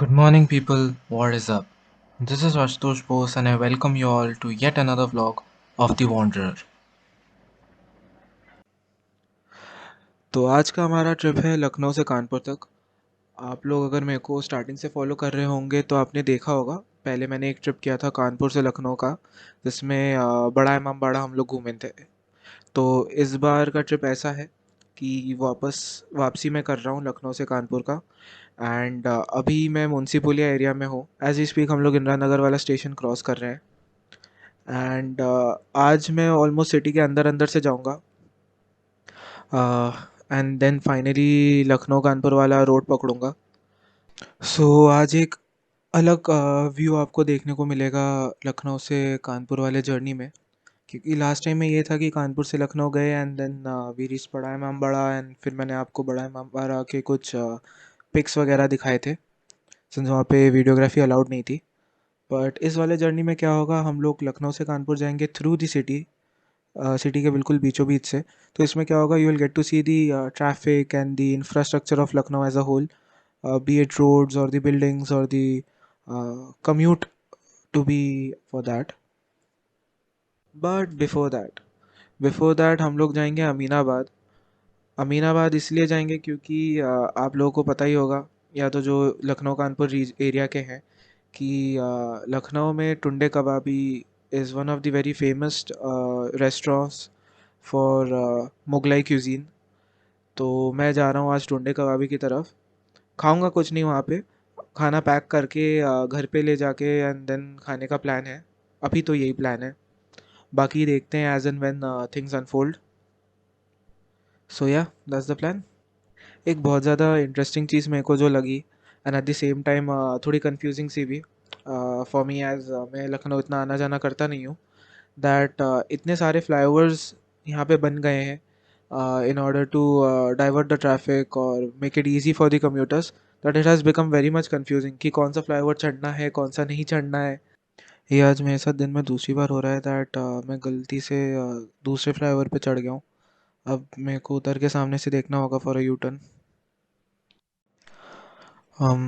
Good morning, people. What is up? This is Ashutosh Bose, and I welcome you all to yet another vlog of The Wanderer. तो आज का हमारा trip है लखनऊ से कानपुर तक। आप लोग अगर मेरे को स्टार्टिंग से फॉलो कर रहे होंगे तो आपने देखा होगा, पहले मैंने एक ट्रिप किया था कानपुर से लखनऊ का, जिसमें बड़ा इमाम बाड़ा हम लोग घूमे थे। तो इस बार का ट्रिप ऐसा है कि वापसी मैं कर रहा हूँ लखनऊ से कानपुर का। एंड अभी मैं मुंशी पुलिया एरिया में हूँ। एज वी स्पीक हम लोग इंदिरा नगर वाला स्टेशन क्रॉस कर रहे हैं। एंड आज मैं ऑलमोस्ट सिटी के अंदर अंदर से जाऊंगा, and then finally Lucknow Kanpur वाला रोड पकड़ूंगा। सो आज एक अलग व्यू आपको देखने को मिलेगा लखनऊ से कानपुर वाले जर्नी में, क्योंकि लास्ट टाइम में ये था कि कानपुर से लखनऊ गए एंड देन वी रीच बड़ा इमाम बाड़ा, एंड फिर मैंने आपको बड़ा इमाम बाड़ा के कुछ पिक्स वगैरह दिखाए थे, सिंस वहाँ पे वीडियोग्राफी अलाउड नहीं थी। बट इस वाले जर्नी में क्या होगा, हम लोग लखनऊ से कानपुर जाएंगे थ्रू दी सिटी, सिटी के बिल्कुल बीचों बीच से। तो इसमें क्या होगा, you will get to see the traffic and the infrastructure of Lucknow as a whole, be it roads or the buildings or the commute to be for that. But before that हम लोग जाएंगे अमीनाबाद। अमीनाबाद इसलिए जाएंगे क्योंकि आप लोगों को पता ही होगा, या तो जो लखनऊ कानपुर एरिया के हैं, कि लखनऊ में Tunday Kababi is one of the very famous restaurants for Mughlai cuisine. तो मैं जा रहा हूँ आज टुंडे कबाबी की तरफ। खाऊंगा कुछ नहीं वहाँ पे, खाना पैक करके घर पे ले जाके एंड देन खाने का प्लान है। अभी तो यही प्लान है, बाकी देखते हैं as and when things unfold. So yeah that's the plan. एक बहुत ज़्यादा इंटरेस्टिंग चीज़ मेरे को जो लगी, and at the same time थोड़ी कंफ्यूजिंग सी भी फॉर मी, एज मैं लखनऊ इतना आना जाना करता नहीं हूँ, दैट इतने सारे फ्लाईओवर्स यहाँ पे बन गए हैं in order to divert the traffic और make it easy for the commuters, that it has become very much confusing कि कौन सा फ्लाईओवर चढ़ना है कौन सा नहीं चढ़ना है। ये आज मेरे साथ दिन में दूसरी बार हो रहा है दैट मैं गलती से दूसरे फ्लाईओवर पे चढ़ गया हूँ। अब मेरे को उतर के सामने से देखना होगा for a U turn. um,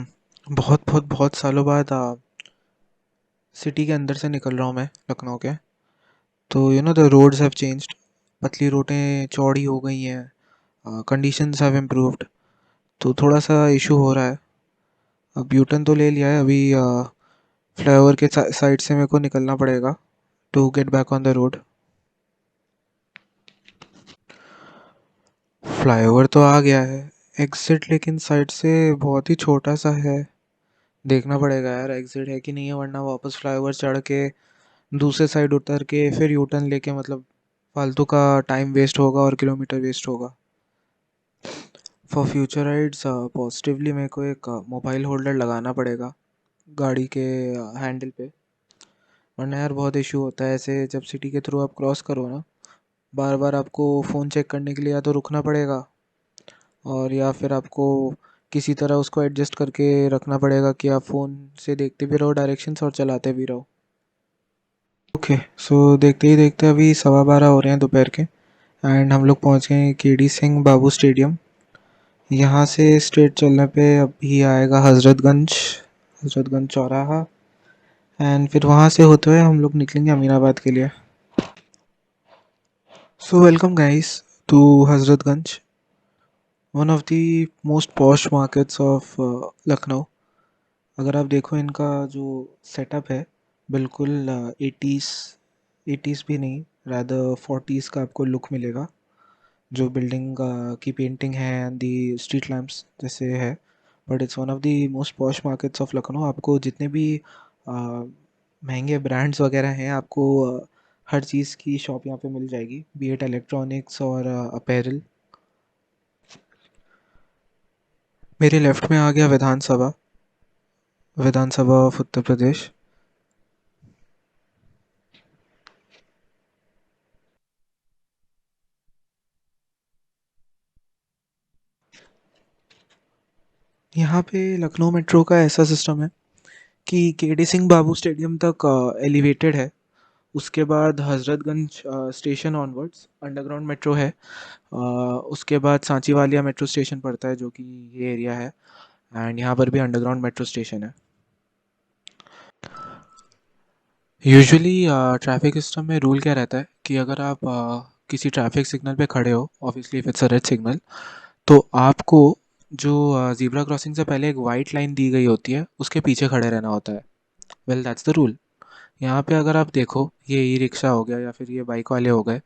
बहुत बहुत बहुत सालों बाद सिटी के अंदर से निकल रहा हूँ मैं लखनऊ के। तो you know the roads have changed, पतली रोडें चौड़ी हो गई हैं, कंडीशंस हैव इम्प्रूव्ड। तो थोड़ा सा इशू हो रहा है। अब यू टर्न तो ले लिया है, अभी फ्लाईओवर के साइड से मेरे को निकलना पड़ेगा to get back on the road. Flyover तो आ गया है, एग्जिट लेकिन साइड से बहुत ही छोटा सा है। देखना पड़ेगा यार एग्जिट है कि नहीं है, वरना वापस फ्लाईओवर चढ़ के दूसरे साइड उतर के फिर यू टर्न लेके, मतलब फालतू का टाइम वेस्ट होगा और किलोमीटर वेस्ट होगा। फॉर फ्यूचर राइड्स पॉजिटिवली मेरे को एक मोबाइल होल्डर लगाना पड़ेगा गाड़ी के हैंडल पे, वरना यार बहुत इशू होता है ऐसे जब सिटी के थ्रू आप क्रॉस करो ना। बार बार आपको फ़ोन चेक करने के लिए या तो रुकना पड़ेगा, और या फिर आपको किसी तरह उसको एडजस्ट करके रखना पड़ेगा कि आप फ़ोन से देखते भी रहो डायरेक्शंस और चलाते भी रहो। ओके, सो देखते ही देखते अभी 12:15 हो रहे हैं दोपहर के, एंड हम लोग पहुंच गए हैं केडी सिंह बाबू स्टेडियम। यहाँ से स्ट्रेट चलने पे अभी आएगा हजरतगंज चौराहा, एंड फिर वहाँ से होते हुए हम लोग निकलेंगे अमीनाबाद के लिए। So welcome guys to Hazratganj, one of the most posh markets of Lucknow. अगर आप देखो इनका जो सेटअप है, बिल्कुल एटीज़, एटीज़ भी नहीं, रादर फोर्टीज़ का आपको लुक मिलेगा। जो बिल्डिंग की पेंटिंग है एंड दी स्ट्रीट लैम्प्स जैसे है। But it's one of the most posh markets of Lucknow. आपको जितने भी महंगे ब्रांड्स वगैरह हैं, आपको हर चीज़ की शॉप यहाँ पे मिल जाएगी, बी एट इलेक्ट्रॉनिक्स और अपैरल। मेरे लेफ्ट में आ गया विधानसभा, विधानसभा ऑफ उत्तर प्रदेश। यहाँ पे लखनऊ मेट्रो का ऐसा सिस्टम है कि केडी सिंह बाबू स्टेडियम तक एलिवेटेड है। उसके बाद Hazratganj station onwards underground metro है। उसके बाद सांची वालिया मेट्रो स्टेशन पड़ता है, जो कि ये एरिया है। एंड यहाँ पर भी अंडरग्राउंड मेट्रो स्टेशन है। यूजुअली ट्रैफिक सिस्टम में रूल क्या रहता है कि अगर आप किसी ट्रैफिक सिग्नल पे खड़े हो, obviously if it's a red signal, तो आपको जो ज़ीब्रा क्रॉसिंग से पहले एक वाइट लाइन दी गई होती है उसके पीछे खड़े रहना होता है। Well that's the rule. यहाँ पे अगर आप देखो, ये ई रिक्शा हो गया या फिर ये बाइक वाले हो गए,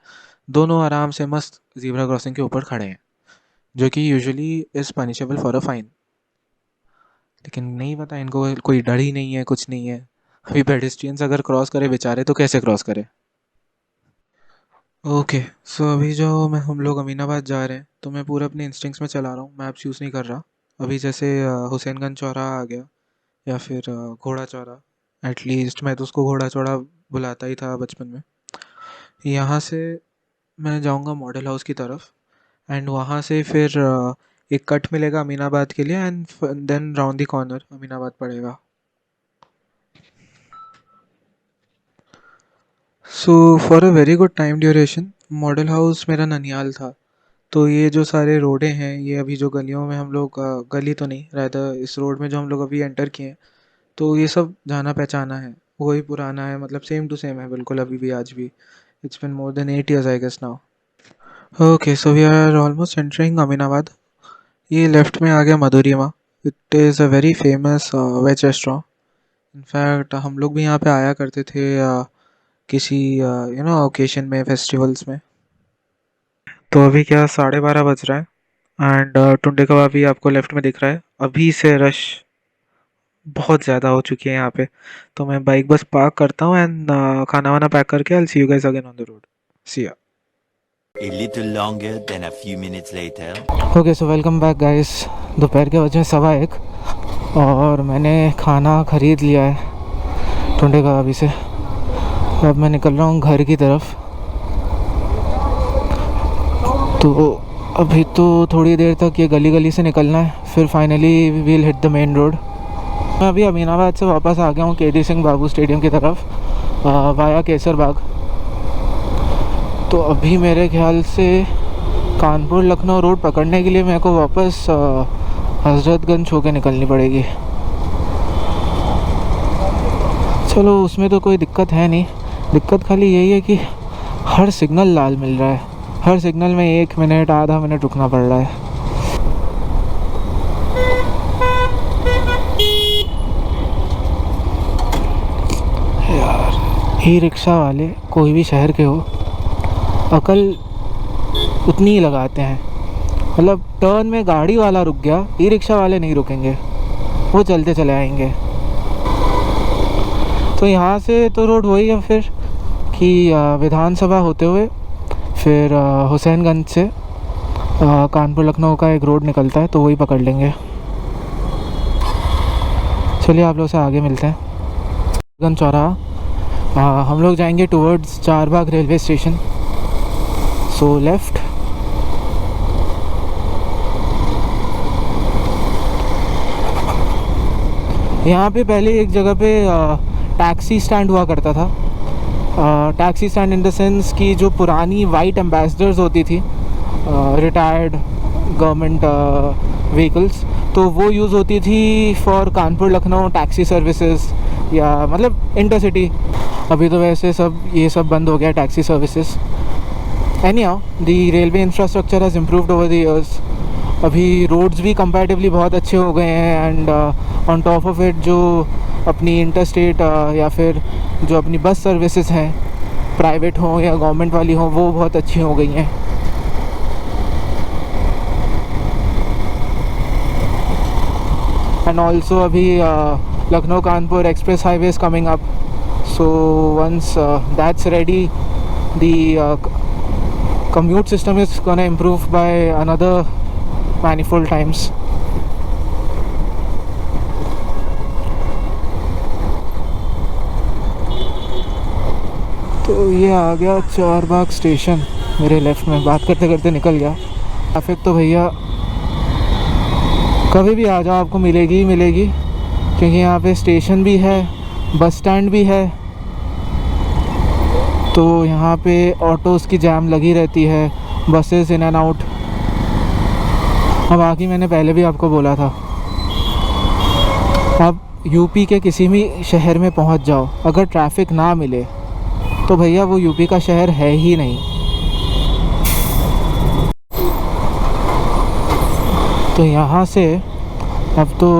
दोनों आराम से मस्त ज़ीब्रा क्रॉसिंग के ऊपर खड़े हैं, जो कि usually is punishable for a fine. लेकिन नहीं पता इनको, कोई डर ही नहीं है, कुछ नहीं है। अभी पेडेस्ट्रियंस अगर क्रॉस करे बेचारे, तो कैसे क्रॉस करे। ओके, सो अभी जो मैं हम लोग अमीनाबाद जा रहे हैं, तो मैं पूरे अपने इंस्टिंक्ट्स में चला रहा हूँ, मैप्स यूज़ नहीं कर रहा। अभी जैसे हुसैनगंज चौराहा आ गया या फिर घोड़ा चौराहा, एटलीस्ट मैं तो उसको घोड़ा चौड़ा बुलाता ही था बचपन में। यहाँ से मैं जाऊँगा मॉडल हाउस की तरफ, एंड वहाँ से फिर एक कट मिलेगा अमीनाबाद के लिए, and then round the corner Aminabad पड़ेगा। So for a very good time duration Model House मेरा ननियाल था। तो ये जो सारे रोडें हैं, ये अभी जो गलियों में हम लोग गली तो नहीं रहता, इस रोड में जो हम लोग अभी एंटर किए हैं, तो ये सब जाना पहचाना है, वही पुराना है, मतलब सेम टू सेम है बिल्कुल अभी भी आज भी। It's been more than 8 years I guess now. Okay, so we are almost entering Aminabad. ये लेफ्ट में आ गया Madhurima. It is a very famous veg restaurant. In fact हम लोग भी यहाँ पे आया करते थे किसी ओकेशन में, फेस्टिवल्स में। तो अभी क्या 12:30 बज रहा है, एंड टुंडे कबाब भी आपको लेफ्ट में दिख रहा है। अभी से रश बहुत ज़्यादा हो चुकी है यहाँ पे। तो मैं बाइक बस पार्क करता हूँ, एंड खाना वाना पैक करके I will see you guys again on the road. See ya. A little longer than a few minutes later. Okay, so welcome back guys. दोपहर के बजे 1:15 और मैंने खाना ख़रीद लिया है टुंडे कबाबी से। अब मैं निकल रहा हूँ घर की तरफ। तो अभी तो थोड़ी देर तक ये गली गली से निकलना है, फिर finally we will hit the main road. मैं अभी अमीनाबाद से वापस आ गया हूँ केडी सिंह बाबू स्टेडियम की तरफ, वाया केसर बाग। तो अभी मेरे ख्याल से कानपुर लखनऊ रोड पकड़ने के लिए मेरे को वापस हजरतगंज होके निकलनी पड़ेगी। चलो, उसमें तो कोई दिक्कत है नहीं। दिक्कत खाली यही है कि हर सिग्नल लाल मिल रहा है, हर सिग्नल में 1 मिनट आधा मिनट रुकना पड़ रहा है। यार, ई रिक्शा वाले कोई भी शहर के हो, अकल उतनी ही लगाते हैं। मतलब टर्न में गाड़ी वाला रुक गया, ई रिक्शा वाले नहीं रुकेंगे, वो चलते चले आएंगे। तो यहाँ से तो रोड वही है फिर कि विधानसभा होते हुए फिर हुसैनगंज से कानपुर लखनऊ का एक रोड निकलता है, तो वही पकड़ लेंगे। चलिए आप लोग से आगे मिलते हैं। गंज चौराहा हम लोग जाएंगे टुवर्ड्स चारबाग रेलवे स्टेशन। सो लेफ़्ट। यहाँ पे पहले एक जगह पे टैक्सी स्टैंड हुआ करता था। Taxi stand in the sense कि जो पुरानी वाइट एम्बेसडर्स होती थी, रिटायर्ड गवर्नमेंट व्हीकल्स, तो वो यूज़ होती थी for Kanpur Lucknow taxi services, या मतलब इंटरसिटी। अभी तो वैसे ये सब बंद हो गया taxi services. Anyhow, the railway infrastructure has improved over the years. अभी रोड्स भी कंपैरेटिवली बहुत अच्छे हो गए हैं, and on top of it जो अपनी इंटरस्टेट या फिर जो अपनी बस सर्विसेज हैं, प्राइवेट हों या गवर्नमेंट वाली हों, वो बहुत अच्छी हो गई हैं। एंड ऑल्सो अभी Lucknow Kanpur express highway is coming up, so once that's ready the commute system is gonna improve by another manifold times. तो ये आ गया चारबाग स्टेशन मेरे लेफ़्ट में। बात करते करते निकल गया। ट्रैफिक तो भैया कभी भी आ जाओ आपको मिलेगी ही मिलेगी, क्योंकि यहाँ पे स्टेशन भी है, बस स्टैंड भी है, तो यहाँ पे ऑटोज़ की जैम लगी रहती है, बसेस इन एंड आउट। अब बाकी मैंने पहले भी आपको बोला था आप यूपी के किसी भी शहर में पहुंच जाओ, अगर ट्रैफिक ना मिले तो भैया वो यूपी का शहर है ही नहीं। तो यहाँ से अब तो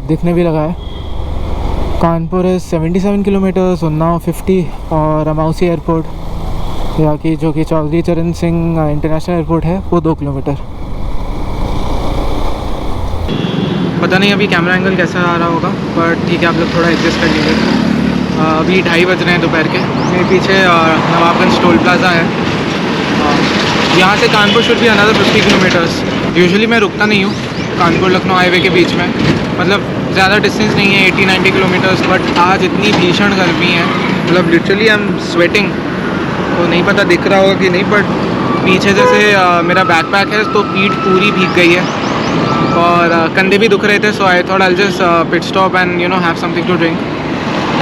दिखने भी लगा है, कानपुर है 77 किलोमीटर्स, उन्नाव 50 और अमाउसी एयरपोर्ट यहाँ की जो कि चौधरी चरण सिंह इंटरनेशनल एयरपोर्ट है वो 2 किलोमीटर। पता नहीं अभी कैमरा एंगल कैसा आ रहा होगा, पर ठीक है आप लोग थोड़ा एडजस्ट कर लीजिए। अभी 2:30 बज रहे हैं दोपहर के। मेरे पीछे नवाबगंज टोल प्लाज़ा है। यहाँ से कानपुर शुड भी अनदर 50 किलोमीटर्स। यूजुअली मैं रुकता नहीं हूँ कानपुर लखनऊ हाईवे के बीच में, मतलब ज़्यादा डिस्टेंस नहीं है 80-90 किलोमीटर्स, बट आज इतनी भीषण गर्मी है, मतलब लिटरली आई एम स्वेटिंग। तो नहीं पता दिख रहा होगा कि नहीं, बट पीछे जैसे मेरा बैकपैक है तो पीठ पूरी भीग गई है और कंधे भी दुख रहे थे। So I thought I just pit stop and have something to drink.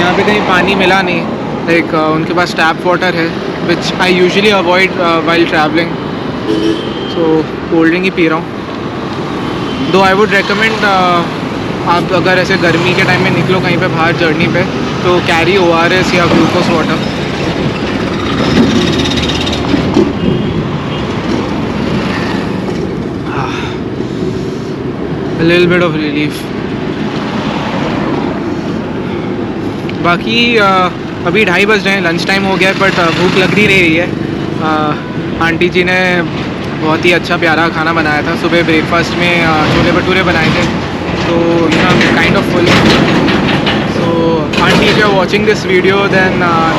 यहाँ पे कहीं पानी मिला नहीं, लाइक उनके पास टैप वाटर है which I usually avoid while travelling, so cold drink ही पी रहा हूँ। दो आई वुड रेकमेंड आप अगर ऐसे गर्मी के टाइम में निकलो कहीं पे बाहर जर्नी पे तो कैरी ORS या glucose water. A little bit of relief। बाकी अभी 2:30 बज रहे हैं, लंच टाइम हो गया है, बट भूख लग नहीं रही है। आंटी जी ने बहुत ही अच्छा प्यारा खाना बनाया था। सुबह ब्रेकफास्ट में छोले भटूरे बनाए थे, तो kind of full. So aunty if you are watching this video then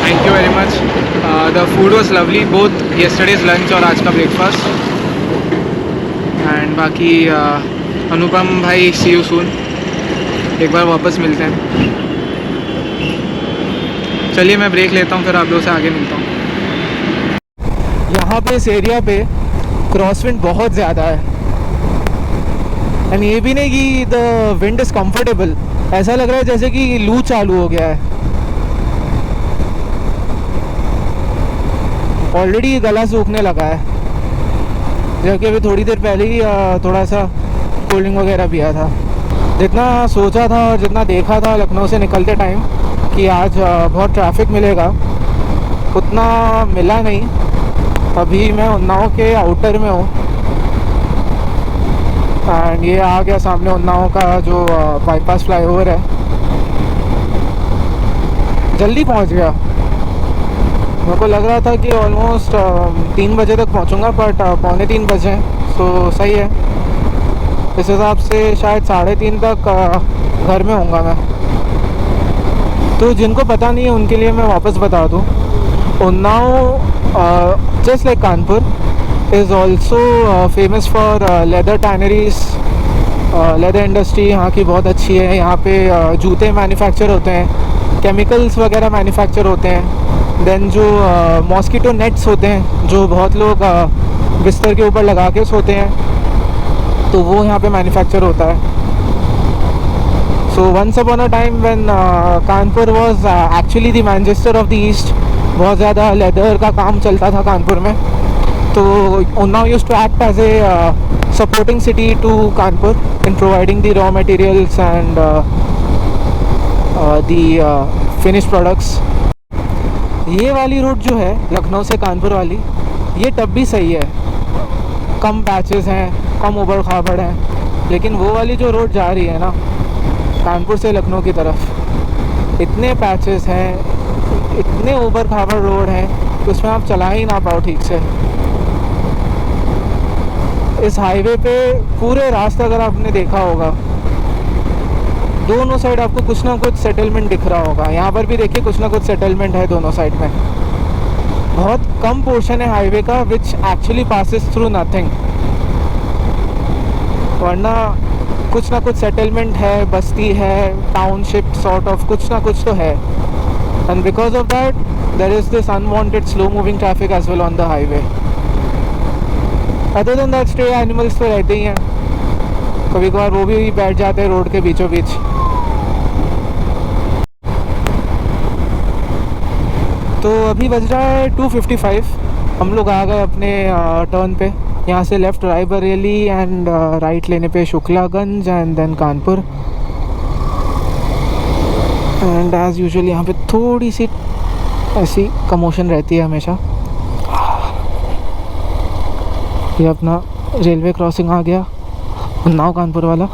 thank you very much. The food was lovely, both yesterday's lunch और आज का ब्रेकफास्ट। एंड बाकी अनुपम भाई सी यू सून, एक बार वापस मिलते हैं। चलिए मैं ब्रेक लेता हूँ, फिर आप लोगों से आगे मिलता हूँ। यहाँ पे इस एरिया पे क्रॉसविंड बहुत ज़्यादा है, एंड ये भी नहीं कि द विंड इज़ कंफर्टेबल, ऐसा लग रहा है जैसे कि लू चालू हो गया है। ऑलरेडी गला सूखने लगा है, जबकि अभी थोड़ी देर पहले ही थोड़ा सा कोल्ड ड्रिंक वगैरह पिया था। जितना सोचा था और जितना देखा था लखनऊ से निकलते टाइम कि आज बहुत ट्रैफिक मिलेगा, उतना मिला नहीं। अभी मैं उन्नाव के आउटर में हूँ एंड ये आ गया सामने उन्नाव का जो बाईपास फ्लाईओवर है। जल्दी पहुँच गया, मेरे को लग रहा था कि ऑलमोस्ट 3 बजे तक पहुँचूँगा, बट 2:45 बजे, तो सही है। इस हिसाब से शायद 3:30 तक घर में होऊंगा मैं। तो जिनको पता नहीं है उनके लिए मैं वापस बता दूँ, Unnao just like Kanpur is also famous for leather tanneries. Leather industry यहाँ की बहुत अच्छी है। यहाँ पे जूते मैन्युफैक्चर होते हैं, केमिकल्स वगैरह मैन्युफैक्चर होते हैं। देन जो मॉस्किटो नेट्स होते हैं जो बहुत लोग बिस्तर के ऊपर लगा के सोते हैं, तो वो यहाँ पे मैन्युफैक्चर होता है। So once upon a time when Kanpur was actually the Manchester of the east, बहुत ज़्यादा लेदर का काम चलता था कानपुर में। तो Unnao used to act as a supporting city to Kanpur in providing the raw materials and the finish products. ये वाली रोड जो है लखनऊ से कानपुर वाली, ये तब भी सही है, कम पैचेस हैं, कम उबड़ खाबड़ हैं। लेकिन वो वाली जो रोड जा रही है ना कानपुर से लखनऊ की तरफ, इतने पैचेस हैं, इतने उबड़ खाबड़ रोड हैं कि उसमें आप चला ही ना पाओ ठीक से। इस हाईवे पे पूरे रास्ते अगर आपने देखा होगा, दोनों साइड आपको कुछ ना कुछ सेटलमेंट दिख रहा होगा। यहाँ पर भी देखिए कुछ ना कुछ सेटलमेंट है दोनों साइड में। बहुत कम पोर्शन है हाईवे का which actually passes through nothing, वरना कुछ ना कुछ सेटलमेंट है, बस्ती है, टाउनशिप सॉर्ट ऑफ कुछ ना कुछ तो है। And because of that there is this unwanted slow moving traffic as well on the highway. Other than that stray animals तो रहते ही हैं, कभी कभार वो भी बैठ जाते हैं रोड के बीचों बीच। तो अभी बज रहा है 2:55, हम लोग आ गए अपने टर्न पे। यहाँ से लेफ़्ट रायबरेली एंड राइट लेने पे Shuklaganj and then Kanpur. And as usual यहाँ पे थोड़ी सी ऐसी कमोशन रहती है हमेशा। ये अपना रेलवे क्रॉसिंग आ गया, उन्नाव कानपुर वाला।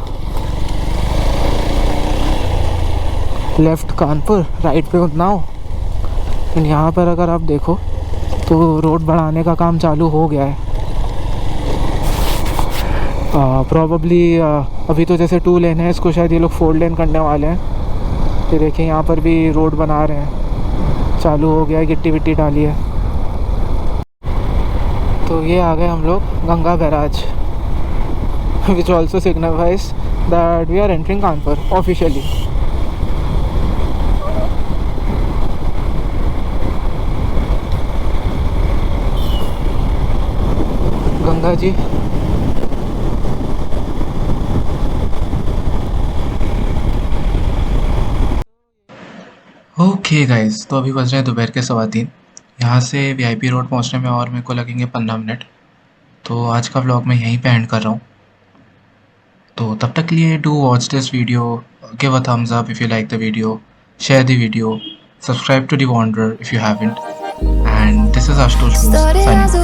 लेफ़्ट कानपुर, राइट पे उन्नाव। एंड यहाँ पर अगर आप देखो तो रोड बढ़ाने का काम चालू हो गया है। प्रॉबली अभी तो जैसे 2 लेन है, इसको शायद ये लोग 4 लेन करने वाले हैं। ये देखिए यहाँ पर भी रोड बना रहे हैं, चालू हो गया है, गिट्टी विट्टी डाली है। तो ये आ गए हम लोग Ganga barrage, which also signifies that we are entering Kanpur officially. Ganga ji okay guys, तो अभी बज रहे हैं दोपहर के 3:15। यहाँ से वीआईपी रोड पहुँचने में और मेरे को लगेंगे 15 मिनट। तो आज का व्लॉग मैं यहीं पे एंड कर रहा हूँ। तो तब तक के लिए do watch this video, give a thumbs up if you like the video, share the video, subscribe to The Wanderer if you haven't, and this is Ashutosh Bose signing off.